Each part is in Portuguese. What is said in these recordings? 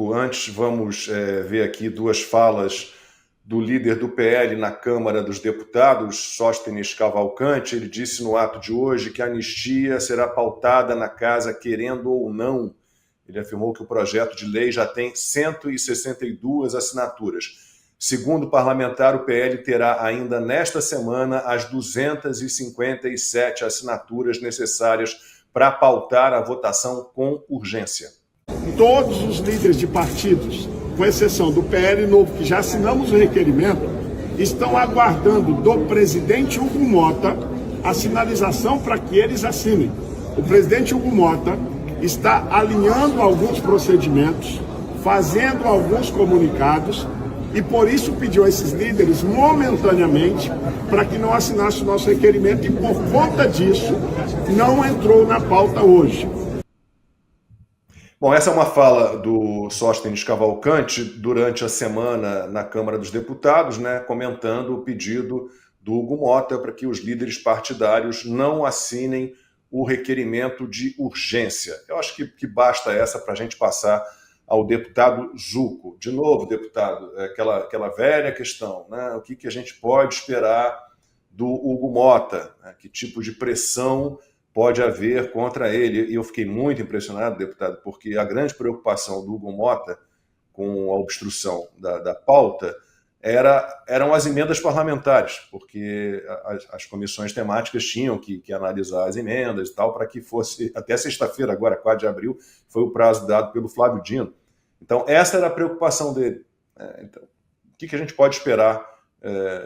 Zucco, antes vamos ver aqui duas falas do líder do PL na Câmara dos Deputados, Sóstenes Cavalcante. Ele disse no ato de hoje que a anistia será pautada na casa querendo ou não. Ele afirmou que o projeto de lei já tem 162 assinaturas. Segundo o parlamentar, o PL terá ainda nesta semana as 257 assinaturas necessárias para pautar a votação com urgência. Todos os líderes de partidos, com exceção do PL Novo, que já assinamos o requerimento, estão aguardando do presidente Hugo Mota a sinalização para que eles assinem. O presidente Hugo Mota está alinhando alguns procedimentos, fazendo alguns comunicados, e por isso pediu a esses líderes momentaneamente para que não assinasse o nosso requerimento, e por conta disso não entrou na pauta hoje. Bom, essa é uma fala do Sóstenes Cavalcante durante a semana na Câmara dos Deputados, né, comentando o pedido do Hugo Mota para que os líderes partidários não assinem o requerimento de urgência. Eu acho que basta essa para a gente passar ao deputado Zucco. De novo, deputado, aquela velha questão, né? O que a gente pode esperar do Hugo Mota? Né? Que tipo de pressão pode haver contra ele? E eu fiquei muito impressionado, deputado, porque a grande preocupação do Hugo Mota com a obstrução da pauta eram as emendas parlamentares, porque as comissões temáticas tinham que analisar as emendas e tal, para que fosse, até sexta-feira, agora, 4 de abril, foi o prazo dado pelo Flávio Dino. Então, essa era a preocupação dele. Então, o que a gente pode esperar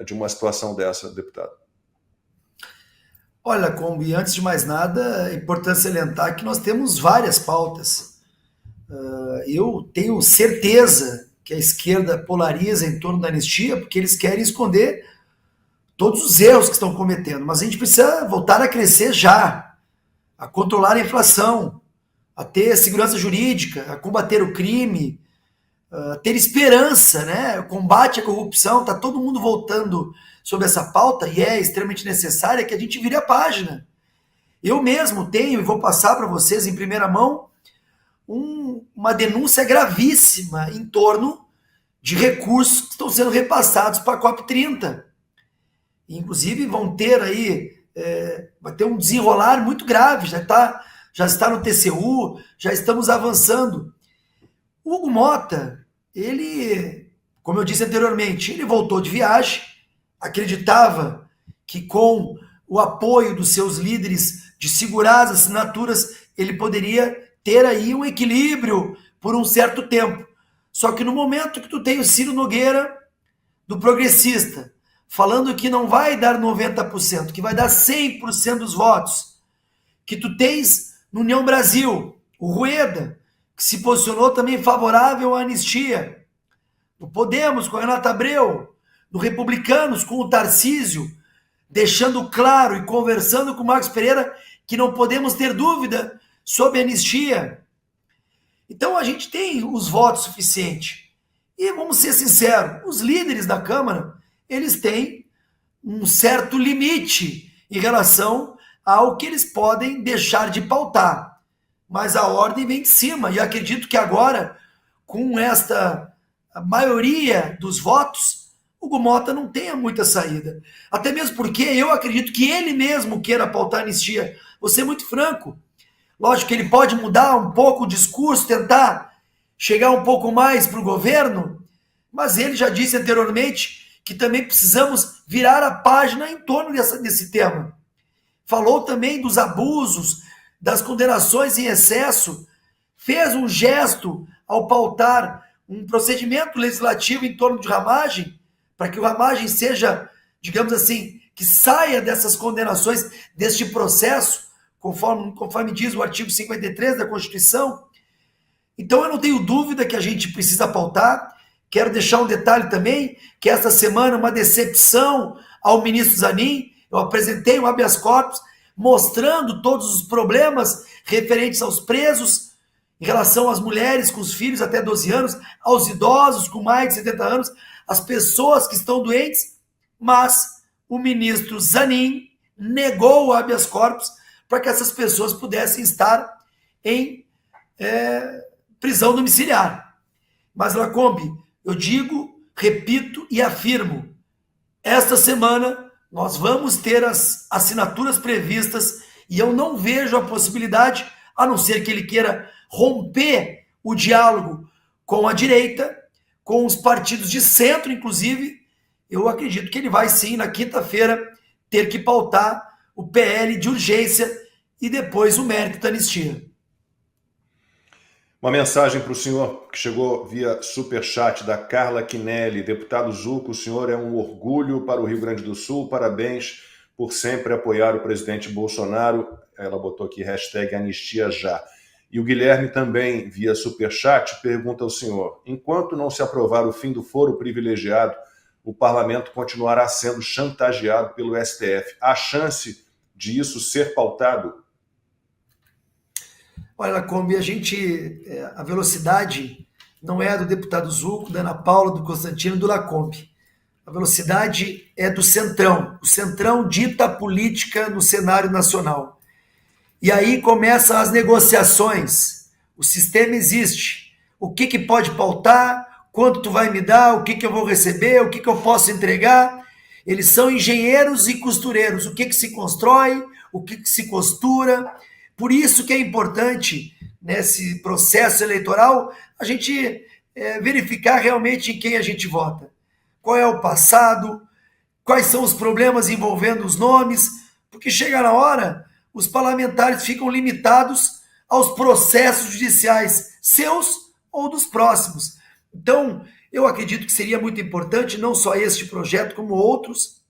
de uma situação dessa, deputado? Olha, Combi, antes de mais nada, é importante salientar que nós temos várias pautas. Eu tenho certeza que a esquerda polariza em torno da anistia porque eles querem esconder todos os erros que estão cometendo. Mas a gente precisa voltar a crescer já, a controlar a inflação, a ter segurança jurídica, a combater o crime, a ter esperança, né? O combate à corrupção, está todo mundo voltando sobre essa pauta e é extremamente necessária que a gente vire a página. Eu mesmo tenho, e vou passar para vocês em primeira mão, uma denúncia gravíssima em torno de recursos que estão sendo repassados para a COP30. Inclusive vão ter aí, vai ter um desenrolar muito grave, já está no TCU, já estamos avançando. O Hugo Mota, ele, como eu disse anteriormente, ele voltou de viagem, acreditava que com o apoio dos seus líderes de segurar as assinaturas, ele poderia ter aí um equilíbrio por um certo tempo. Só que no momento que tu tem o Ciro Nogueira, do Progressista, falando que não vai dar 90%, que vai dar 100% dos votos, que tu tens no União Brasil, o Rueda, que se posicionou também favorável à anistia, no Podemos, com a Renata Abreu, no Republicanos, com o Tarcísio, deixando claro e conversando com o Marcos Pereira que não podemos ter dúvida sobre a anistia. Então a gente tem os votos suficientes. E vamos ser sinceros, os líderes da Câmara, eles têm um certo limite em relação ao que eles podem deixar de pautar. Mas a ordem vem de cima. E acredito que agora, com esta maioria dos votos, o Hugo Mota não tenha muita saída. Até mesmo porque eu acredito que ele mesmo queira pautar a anistia. Vou ser muito franco. Lógico que ele pode mudar um pouco o discurso, tentar chegar um pouco mais para o governo, mas ele já disse anteriormente que também precisamos virar a página em torno desse tema. Falou também dos abusos, das condenações em excesso, fez um gesto ao pautar um procedimento legislativo em torno de Ramagem, para que o Ramagem seja, digamos assim, que saia dessas condenações, deste processo, conforme diz o artigo 53 da Constituição. Então eu não tenho dúvida que a gente precisa pautar. Quero deixar um detalhe também, que esta semana uma decepção ao ministro Zanin. Eu apresentei um habeas corpus mostrando todos os problemas referentes aos presos, em relação às mulheres com os filhos até 12 anos, aos idosos com mais de 70 anos, as pessoas que estão doentes, mas o ministro Zanin negou o habeas corpus para que essas pessoas pudessem estar em prisão domiciliar. Mas, Lacombe, eu digo, repito e afirmo, esta semana nós vamos ter as assinaturas previstas e eu não vejo a possibilidade, a não ser que ele queira romper o diálogo com a direita, com os partidos de centro, inclusive, eu acredito que ele vai sim, na quinta-feira, ter que pautar o PL de urgência e depois o mérito da anistia. Uma mensagem para o senhor que chegou via superchat da Carla Quinelli. Deputado Zuco, o senhor é um orgulho para o Rio Grande do Sul. Parabéns por sempre apoiar o presidente Bolsonaro. Ela botou aqui hashtag anistia já. E o Guilherme também, via superchat, pergunta ao senhor: enquanto não se aprovar o fim do foro privilegiado, o parlamento continuará sendo chantageado pelo STF. Há chance de isso ser pautado? Olha, Lacombe, a velocidade não é do deputado Zuco, da Ana Paula, do Constantino, do Lacombe. A velocidade é do Centrão. O Centrão dita a política no cenário nacional. E aí começam as negociações. O sistema existe. O que pode pautar, quanto tu vai me dar, o que eu vou receber, o que eu posso entregar. Eles são engenheiros e costureiros. O que se constrói, o que se costura. Por isso que é importante, nesse processo eleitoral, a gente verificar realmente em quem a gente vota. Qual é o passado, quais são os problemas envolvendo os nomes, porque chega na hora, os parlamentares ficam limitados aos processos judiciais seus ou dos próximos. Então, eu acredito que seria muito importante, não só este projeto, como outros.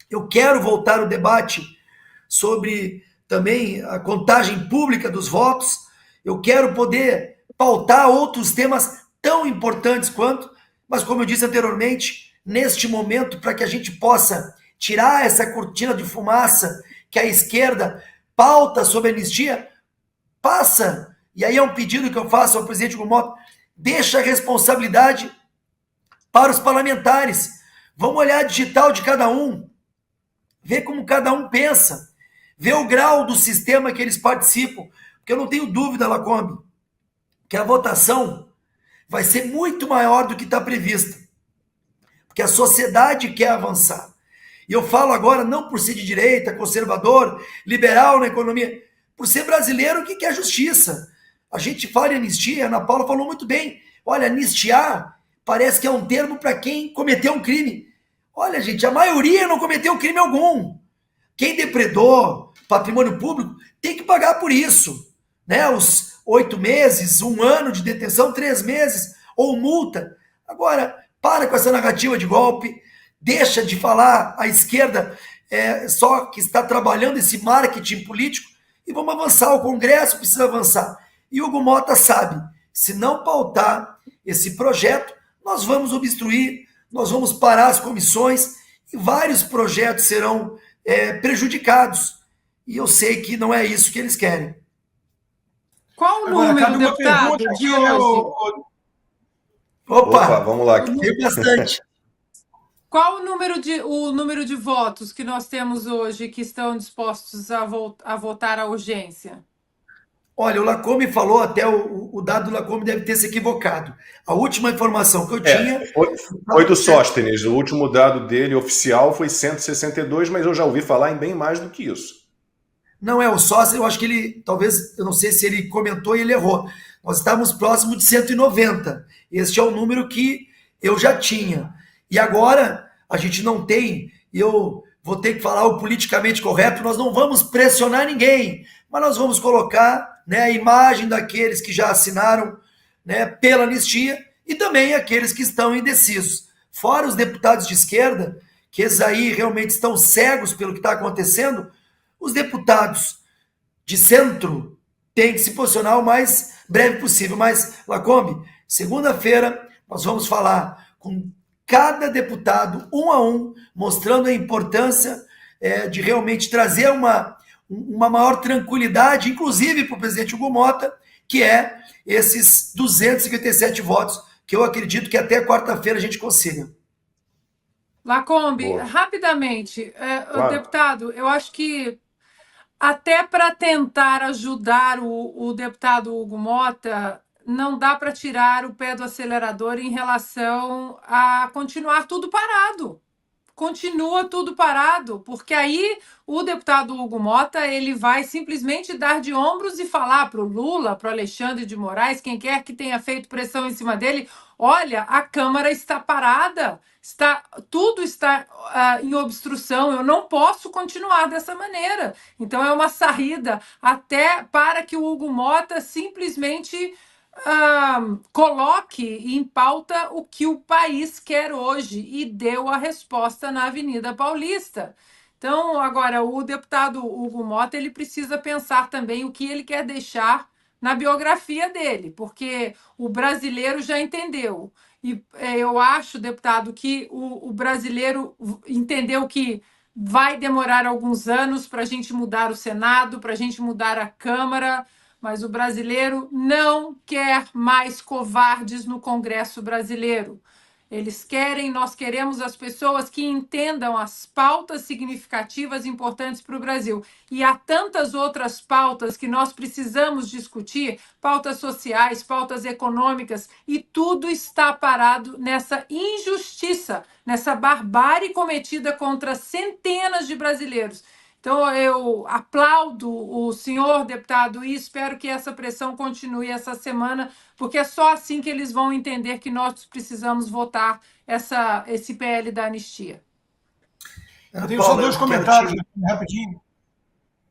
Eu quero voltar o debate sobre também a contagem pública dos votos. Eu quero poder pautar outros temas tão importantes quanto, mas como eu disse anteriormente, neste momento, para que a gente possa tirar essa cortina de fumaça que a esquerda pauta sobre a anistia, passa, e aí é um pedido que eu faço ao presidente Gumota, deixa a responsabilidade para os parlamentares. Vamos olhar a digital de cada um, ver como cada um pensa, ver o grau do sistema que eles participam, porque eu não tenho dúvida, Lacombe, que a votação vai ser muito maior do que está prevista, porque a sociedade quer avançar. E eu falo agora não por ser de direita, conservador, liberal na economia, por ser brasileiro que quer justiça. A gente fala em anistia, a Ana Paula falou muito bem. Olha, anistiar parece que é um termo para quem cometeu um crime. Olha, gente, a maioria não cometeu crime algum. Quem depredou patrimônio público tem que pagar por isso. Né? Os 8 meses, 1 ano de detenção, 3 meses, ou multa. Agora, para com essa narrativa de golpe, deixa de falar a esquerda só que está trabalhando esse marketing político e vamos avançar. O Congresso precisa avançar. E o Gumota sabe, se não pautar esse projeto, nós vamos obstruir, nós vamos parar as comissões e vários projetos serão prejudicados. E eu sei que não é isso que eles querem. Qual o número, deputado, de hoje? Opa, vamos lá. Tem bastante. Qual o número de votos que nós temos hoje que estão dispostos a votar a urgência? Olha, o Lacombe falou, até o dado do Lacombe deve ter se equivocado. A última informação que eu tinha... Foi do Sóstenes. O último dado dele, oficial, foi 162, mas eu já ouvi falar em bem mais do que isso. Não é o Sóstenes, eu acho que ele, talvez, eu não sei se ele comentou e ele errou. Nós estávamos próximo de 190. Este é o número que eu já tinha. E agora, a gente não tem, e eu vou ter que falar o politicamente correto, nós não vamos pressionar ninguém, mas nós vamos colocar a imagem daqueles que já assinaram pela anistia e também aqueles que estão indecisos. Fora os deputados de esquerda, que esses aí realmente estão cegos pelo que está acontecendo, os deputados de centro têm que se posicionar o mais breve possível. Mas, Lacombe, segunda-feira nós vamos falar com cada deputado, um a um, mostrando a importância de realmente trazer uma maior tranquilidade, inclusive para o presidente Hugo Mota, que é esses 257 votos, que eu acredito que até quarta-feira a gente consiga. Lacombe, Boa. rapidamente, Claro. deputado, eu acho que até para tentar ajudar o deputado Hugo Mota não dá para tirar o pé do acelerador em relação a continuar tudo parado. Continua tudo parado, porque aí o deputado Hugo Mota ele vai simplesmente dar de ombros e falar para o Lula, para o Alexandre de Moraes, quem quer que tenha feito pressão em cima dele, olha, a Câmara está parada, tudo está em obstrução, eu não posso continuar dessa maneira. Então é uma saída até para que o Hugo Mota simplesmente coloque em pauta o que o país quer hoje e deu a resposta na Avenida Paulista. Então, agora, o deputado Hugo Mota ele precisa pensar também o que ele quer deixar na biografia dele, porque o brasileiro já entendeu. E eu acho, deputado, que o brasileiro entendeu que vai demorar alguns anos para a gente mudar o Senado, para a gente mudar a Câmara, mas o brasileiro não quer mais covardes no Congresso brasileiro. Nós queremos as pessoas que entendam as pautas significativas importantes para o Brasil. E há tantas outras pautas que nós precisamos discutir, pautas sociais, pautas econômicas, e tudo está parado nessa injustiça, nessa barbárie cometida contra centenas de brasileiros. Então, eu aplaudo o senhor deputado e espero que essa pressão continue essa semana, porque é só assim que eles vão entender que nós precisamos votar esse PL da anistia. Eu tenho só dois comentários rapidinho.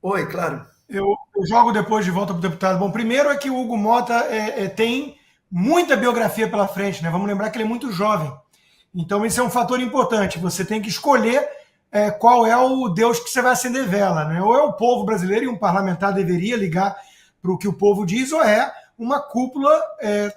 Oi, claro. Eu jogo depois de volta para o deputado. Bom, primeiro é que o Hugo Mota tem muita biografia pela frente, né? Vamos lembrar que ele é muito jovem. Então, esse é um fator importante. Você tem que escolher qual é o Deus que você vai acender vela, né? Ou é o povo brasileiro, e um parlamentar deveria ligar para o que o povo diz, ou é uma cúpula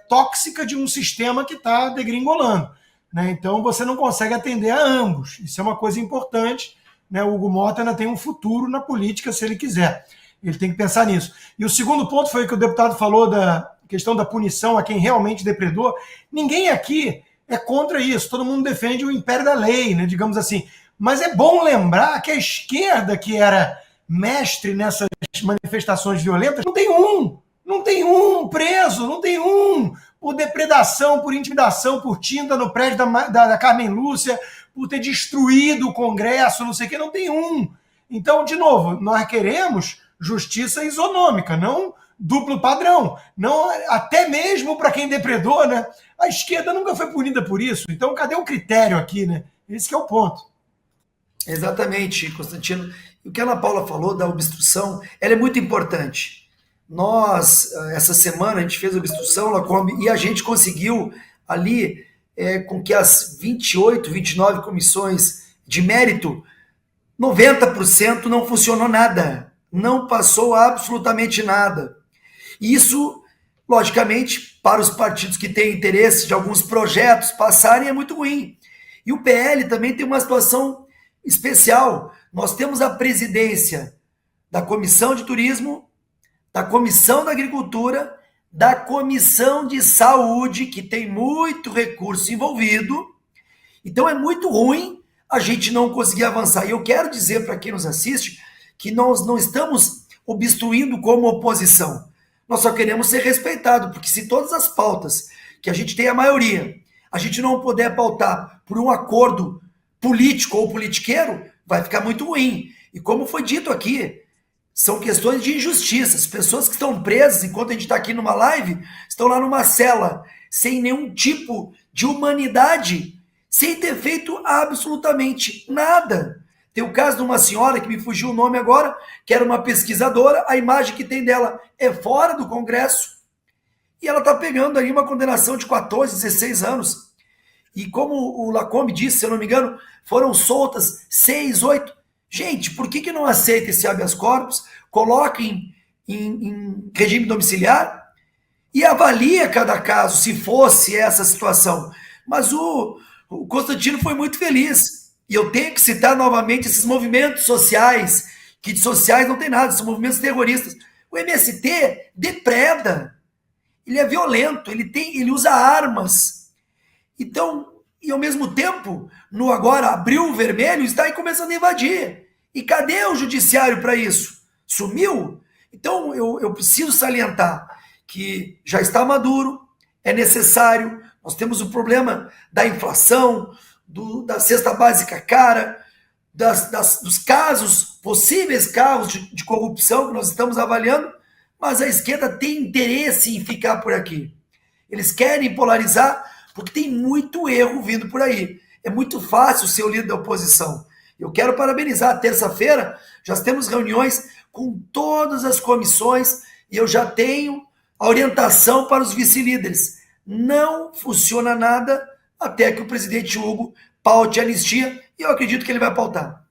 tóxica de um sistema que está degringolando, né? Então você não consegue atender a ambos. Isso é uma coisa importante, né? O Hugo Mota ainda tem um futuro na política, se ele quiser. Ele tem que pensar nisso. E o segundo ponto foi que o deputado falou da questão da punição a quem realmente depredou. Ninguém aqui é contra isso. Todo mundo defende o império da lei, né? Digamos assim. Mas é bom lembrar que a esquerda, que era mestre nessas manifestações violentas, não tem um preso, não tem um por depredação, por intimidação, por tinta no prédio da Carmen Lúcia, por ter destruído o Congresso, não sei o que, não tem um. Então, de novo, nós queremos justiça isonômica, não duplo padrão, não até mesmo para quem depredou, né? A esquerda nunca foi punida por isso, então cadê o critério aqui, né? Esse que é o ponto. Exatamente, Constantino. O que a Ana Paula falou da obstrução, ela é muito importante. Nós, essa semana, a gente fez a obstrução, Lacombe, e a gente conseguiu ali, com que as 28, 29 comissões de mérito, 90% não funcionou nada. Não passou absolutamente nada. E isso, logicamente, para os partidos que têm interesse de alguns projetos passarem, é muito ruim. E o PL também tem uma situação especial. Nós temos a presidência da Comissão de Turismo, da Comissão da Agricultura, da Comissão de Saúde, que tem muito recurso envolvido. Então é muito ruim a gente não conseguir avançar. E eu quero dizer para quem nos assiste que nós não estamos obstruindo como oposição. Nós só queremos ser respeitados, porque se todas as pautas que a gente tem a maioria, a gente não puder pautar por um acordo político ou politiqueiro, vai ficar muito ruim. E como foi dito aqui, são questões de injustiça. As pessoas que estão presas, enquanto a gente está aqui numa live, estão lá numa cela, sem nenhum tipo de humanidade, sem ter feito absolutamente nada. Tem o caso de uma senhora, que me fugiu o nome agora, que era uma pesquisadora, a imagem que tem dela é fora do Congresso, e ela está pegando aí uma condenação de 14, 16 anos. E como o Lacombe disse, se eu não me engano, foram soltas 6, 8. Gente, por que não aceita esse habeas corpus, coloca em regime domiciliar e avalia cada caso, se fosse essa situação? Mas o Constantino foi muito feliz. E eu tenho que citar novamente esses movimentos sociais, que de sociais não tem nada, são movimentos terroristas. O MST depreda, ele é violento, ele usa armas. Então, e ao mesmo tempo, no agora Abril Vermelho, está aí começando a invadir. E cadê o judiciário para isso? Sumiu? Então, eu preciso salientar que já está maduro, é necessário. Nós temos o problema da inflação, da cesta básica cara, dos casos, possíveis casos de corrupção que nós estamos avaliando, mas a esquerda tem interesse em ficar por aqui. Eles querem polarizar porque tem muito erro vindo por aí. É muito fácil ser o líder da oposição. Eu quero parabenizar. Terça-feira já temos reuniões com todas as comissões e eu já tenho a orientação para os vice-líderes. Não funciona nada até que o presidente Hugo paute a anistia, e eu acredito que ele vai pautar.